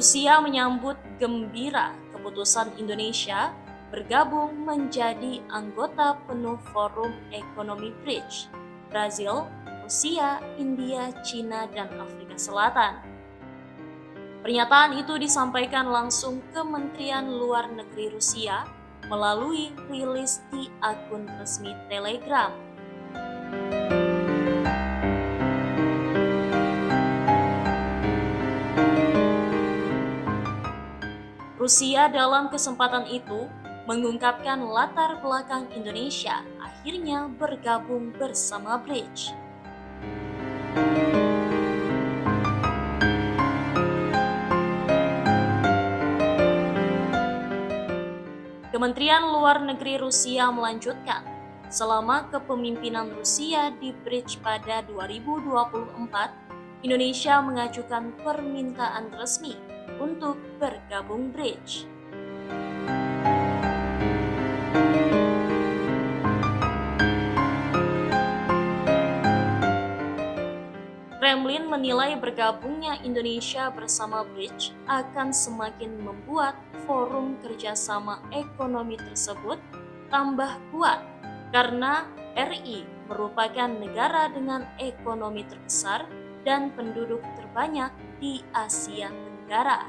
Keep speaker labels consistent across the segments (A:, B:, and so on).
A: Rusia menyambut gembira keputusan Indonesia bergabung menjadi anggota penuh Forum Ekonomi Bridge, Brazil, Rusia, India, China, dan Afrika Selatan. Pernyataan itu disampaikan langsung Kementerian Luar Negeri Rusia melalui rilis di akun resmi Telegram. Rusia dalam kesempatan itu mengungkapkan latar belakang Indonesia akhirnya bergabung bersama Bridge. Kementerian Luar Negeri Rusia melanjutkan, selama kepemimpinan Rusia di Bridge pada 2024, Indonesia mengajukan permintaan resmi untuk bergabung Bridge. Kremlin menilai bergabungnya Indonesia bersama Bridge akan semakin membuat forum kerjasama ekonomi tersebut tambah kuat karena RI merupakan negara dengan ekonomi terbesar dan penduduk terbanyak di Asia Tenggara.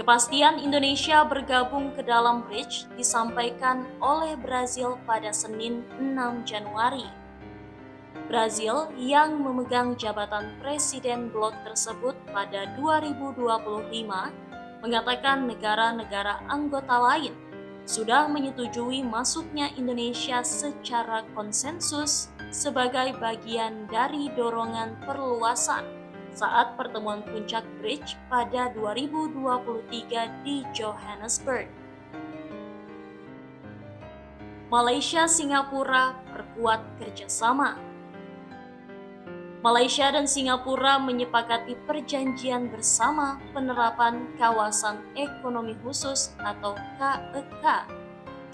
A: Kepastian Indonesia bergabung ke dalam Bridge disampaikan oleh Brazil pada Senin 6 Januari. Brazil yang memegang jabatan presiden blok tersebut pada 2025 mengatakan negara-negara anggota lain sudah menyetujui masuknya Indonesia secara konsensus sebagai bagian dari dorongan perluasan saat pertemuan puncak Bridge pada 2023 di Johannesburg. Malaysia Singapura perkuat kerjasama. Malaysia dan Singapura menyepakati perjanjian bersama penerapan Kawasan Ekonomi Khusus atau KEK,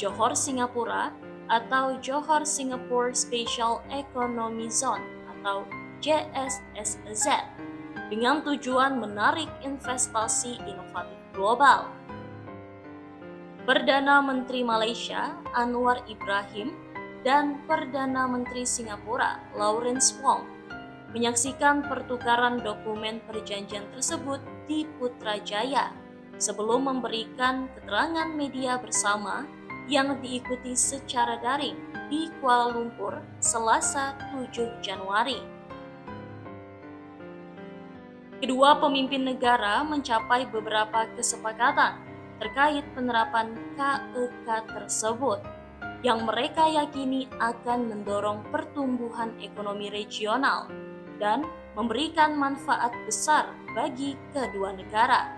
A: Johor Singapura atau Johor Singapore Special Economic Zone atau JSSZ, dengan tujuan menarik investasi inovatif global. Perdana Menteri Malaysia Anwar Ibrahim dan Perdana Menteri Singapura Lawrence Wong menyaksikan pertukaran dokumen perjanjian tersebut di Putrajaya sebelum memberikan keterangan media bersama yang diikuti secara daring di Kuala Lumpur Selasa 7 Januari. Kedua pemimpin negara mencapai beberapa kesepakatan terkait penerapan KEK tersebut yang mereka yakini akan mendorong pertumbuhan ekonomi regional dan memberikan manfaat besar bagi kedua negara.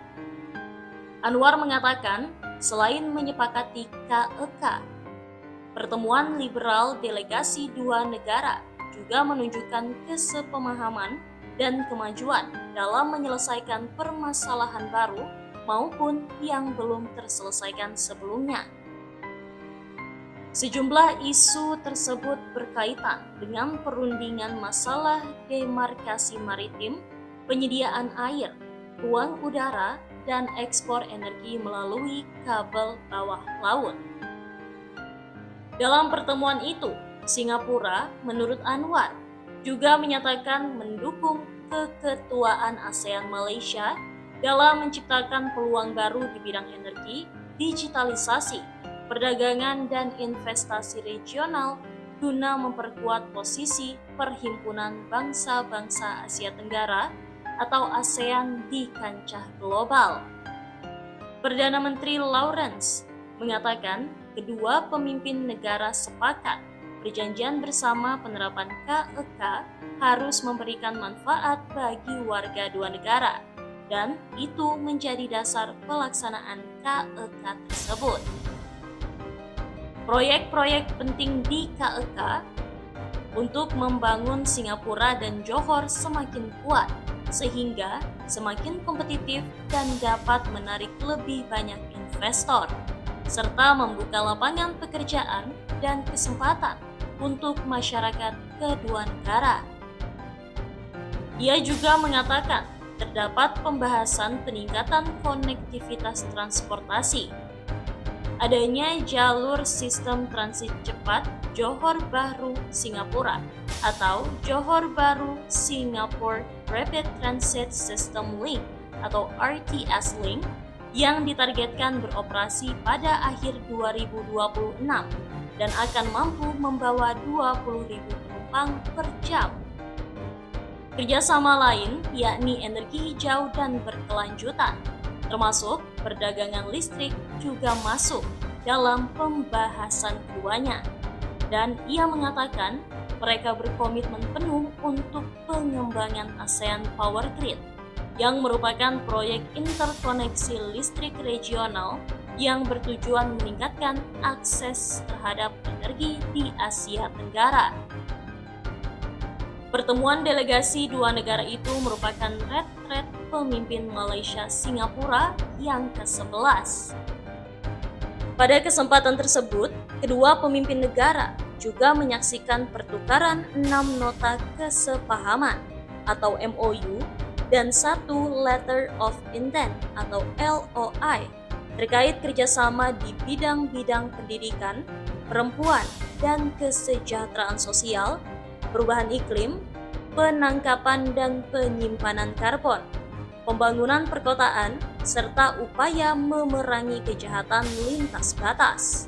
A: Anwar mengatakan, selain menyepakati KEK, pertemuan liberal delegasi dua negara juga menunjukkan kesepemahaman dan kemajuan dalam menyelesaikan permasalahan baru maupun yang belum terselesaikan sebelumnya. Sejumlah isu tersebut berkaitan dengan perundingan masalah demarkasi maritim, penyediaan air, ruang udara, dan ekspor energi melalui kabel bawah laut. Dalam pertemuan itu, Singapura, menurut Anwar, juga menyatakan mendukung keketuaan ASEAN Malaysia dalam menciptakan peluang baru di bidang energi, digitalisasi, perdagangan, dan investasi regional guna memperkuat posisi Perhimpunan Bangsa-Bangsa Asia Tenggara atau ASEAN di kancah global. Perdana Menteri Lawrence mengatakan kedua pemimpin negara sepakat perjanjian bersama penerapan KEK harus memberikan manfaat bagi warga dua negara dan itu menjadi dasar pelaksanaan KEK tersebut. Proyek-proyek penting di KEK untuk membangun Singapura dan Johor semakin kuat sehingga semakin kompetitif dan dapat menarik lebih banyak investor, serta membuka lapangan pekerjaan dan kesempatan untuk masyarakat kedua negara. Ia juga mengatakan terdapat pembahasan peningkatan konektivitas transportasi, adanya jalur sistem transit cepat Johor Bahru Singapura atau Johor Bahru Singapore Rapid Transit System Link atau RTS Link yang ditargetkan beroperasi pada akhir 2026 dan akan mampu membawa 20.000 penumpang per jam. Kerjasama lain yakni energi hijau dan berkelanjutan, termasuk perdagangan listrik juga masuk dalam pembahasan keduanya. Dan ia mengatakan mereka berkomitmen penuh untuk pengembangan ASEAN Power Grid, yang merupakan proyek interkoneksi listrik regional yang bertujuan meningkatkan akses terhadap energi di Asia Tenggara. Pertemuan delegasi dua negara itu merupakan retret pemimpin Malaysia Singapura yang ke-11. Pada kesempatan tersebut, kedua pemimpin negara juga menyaksikan pertukaran 6 nota kesepahaman atau MOU dan 1 Letter of Intent atau LOI terkait kerjasama di bidang-bidang pendidikan, perempuan dan kesejahteraan sosial, perubahan iklim, penangkapan dan penyimpanan karbon, pembangunan perkotaan, serta upaya memerangi kejahatan lintas batas.